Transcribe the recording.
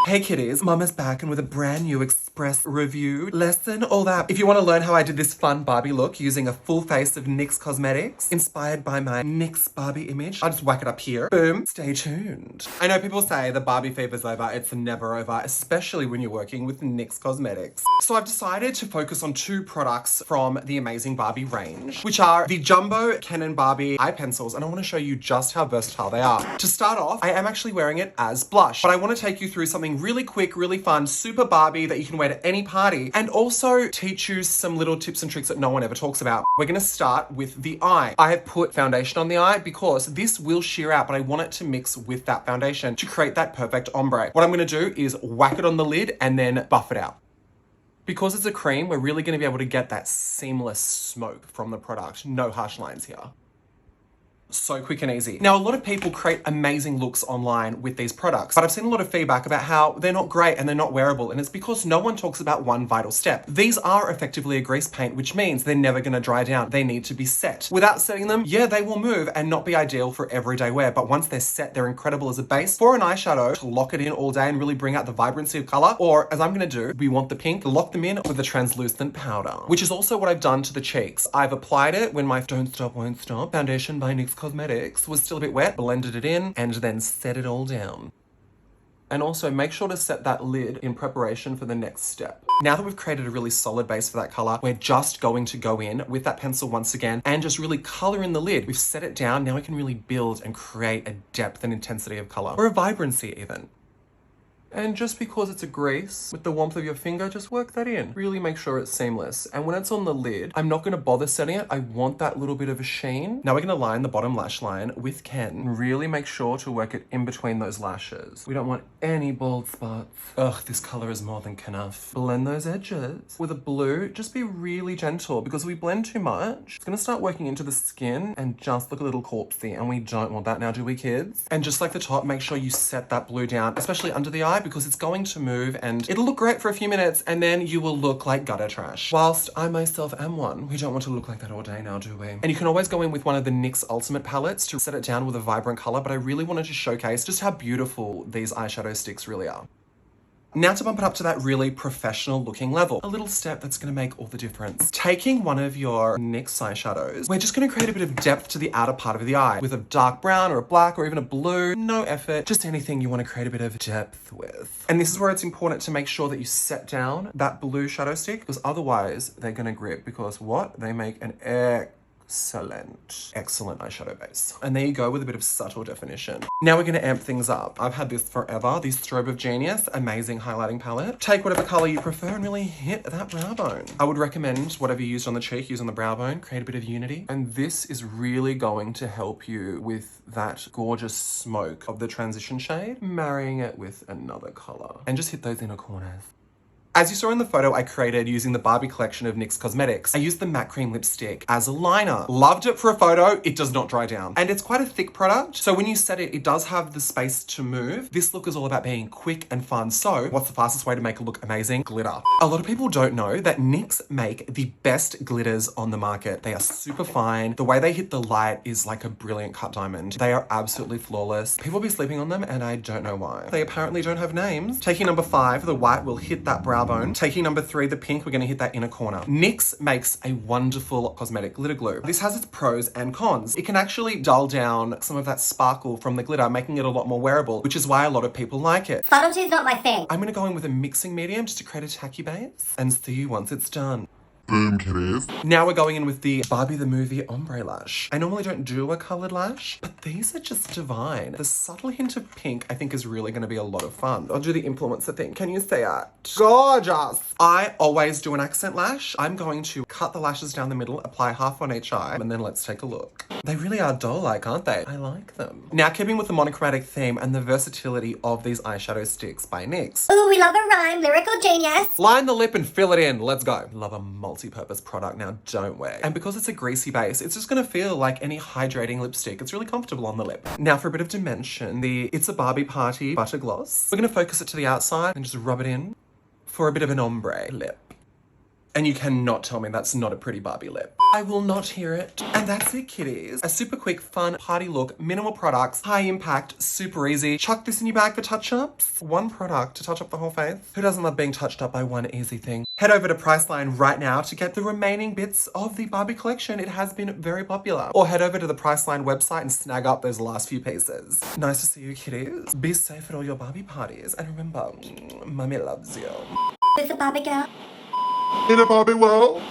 Hey kitties, Mama's back and with a brand new express review lesson, all that. If you want to learn how I did this fun Barbie look using a full face of NYX cosmetics, inspired by my NYX Barbie image, I'll just whack it up here. Boom, stay tuned. I know people say the Barbie fever's over, it's never over, especially when you're working with NYX cosmetics. So I've decided to focus on two products from the amazing Barbie range, which are the Jumbo Canon Barbie eye pencils, and I want to show you just how versatile they are. To start off, I am actually wearing it as blush, but I want to take you through something really quick, really fun, super Barbie that you can wear to any party, and also teach you some little tips and tricks that no one ever talks about. We're going to start with the eye. I have put foundation on the eye because this will sheer out, but I want it to mix with that foundation to create that perfect ombre. What I'm going to do is whack it on the lid and then buff it out. Because it's a cream, we're really going to be able to get that seamless smoke from the product. No harsh lines here. So quick and easy. Now, a lot of people create amazing looks online with these products, but I've seen a lot of feedback about how they're not great and they're not wearable, and it's because no one talks about one vital step. These are effectively a grease paint, which means they're never going to dry down. They need to be set. Without setting them, yeah, they will move and not be ideal for everyday wear, but once they're set, they're incredible as a base for an eyeshadow to lock it in all day and really bring out the vibrancy of color. Or, as I'm going to do, we want the pink, lock them in with a translucent powder, which is also what I've done to the cheeks. I've applied it when my Don't Stop Won't Stop foundation by NYX Cosmetics was still a bit wet, blended it in, and then set it all down. And also make sure to set that lid in preparation for the next step. Now that we've created a really solid base for that color, we're just going to go in with that pencil once again and just really color in the lid. We've set it down, now we can really build and create a depth and intensity of color, or a vibrancy even. And just because it's a grease, with the warmth of your finger, just work that in. Really make sure it's seamless. And when it's on the lid, I'm not going to bother setting it. I want that little bit of a sheen. Now we're going to line the bottom lash line with Ken. Really make sure to work it in between those lashes. We don't want any bald spots. Ugh, this color is more than enough. Blend those edges. With a blue, just be really gentle, because we blend too much, it's going to start working into the skin and just look a little corpsey, and we don't want that now, do we, kids? And just like the top, make sure you set that blue down, especially under the eye, because it's going to move and it'll look great for a few minutes and then you will look like gutter trash. Whilst I myself am one, we don't want to look like that all day now, do we? And you can always go in with one of the NYX Ultimate palettes to set it down with a vibrant color, but I really wanted to showcase just how beautiful these eyeshadow sticks really are. Now to bump it up to that really professional looking level, a little step that's going to make all the difference. Taking one of your NYX eyeshadows, we're just going to create a bit of depth to the outer part of the eye with a dark brown or a black or even a blue. No effort, just anything you want to create a bit of depth with. And this is where it's important to make sure that you set down that blue shadow stick, because otherwise they're going to grip, because what? They make an excellent eyeshadow base. And there you go, with a bit of subtle definition. Now we're going to amp things up. I've had this forever, the Strobe of Genius amazing highlighting palette. Take whatever color you prefer and really hit that brow bone. I would recommend whatever you used on the cheek, use on the brow bone, create a bit of unity. And this is really going to help you with that gorgeous smoke of the transition shade, marrying it with another color. And just hit those inner corners. As you saw in the photo I created using the Barbie collection of NYX Cosmetics, I used the matte cream lipstick as a liner. Loved it for a photo, it does not dry down. And it's quite a thick product, so when you set it, it does have the space to move. This look is all about being quick and fun, so what's the fastest way to make a look amazing? Glitter. A lot of people don't know that NYX make the best glitters on the market. They are super fine. The way they hit the light is like a brilliant cut diamond. They are absolutely flawless. People be sleeping on them and I don't know why. They apparently don't have names. Taking number 5, the white will hit that brow bone. Taking number 3, the pink, we're going to hit that inner corner. NYX makes a wonderful cosmetic glitter glue. This has its pros and cons. It can actually dull down some of that sparkle from the glitter, making it a lot more wearable, which is why a lot of people like it. Subtlety's not my thing. I'm going to go in with a mixing medium just to create a tacky base and see you once it's done. Boom, kiddies. Now we're going in with the Barbie the Movie ombre lash. I normally don't do a colored lash, but these are just divine. The subtle hint of pink I think is really going to be a lot of fun. I'll do the influencer thing. Can you see it? Gorgeous! I always do an accent lash. I'm going to cut the lashes down the middle, apply half on each eye, and then let's take a look. They really are doll-like, aren't they? I like them. Now, keeping with the monochromatic theme and the versatility of these eyeshadow sticks by NYX. Ooh, we love a rhyme, lyrical genius. Line the lip and fill it in. Let's go. Love a multi-purpose product now, don't we? And because it's a greasy base, it's just gonna feel like any hydrating lipstick. It's really comfortable on the lip. Now for a bit of dimension, the It's a Barbie Party Butter Gloss. We're gonna focus it to the outside and just rub it in for a bit of an ombre lip. And you cannot tell me that's not a pretty Barbie lip. I will not hear it. And that's it, kitties. A super quick, fun party look, minimal products, high impact, super easy. Chuck this in your bag for touch-ups. One product to touch up the whole face. Who doesn't love being touched up by one easy thing? Head over to Priceline right now to get the remaining bits of the Barbie collection. It has been very popular. Or head over to the Priceline website and snag up those last few pieces. Nice to see you, kitties. Be safe at all your Barbie parties. And remember, Mummy loves you. With a Barbie girl. In a Barbie world.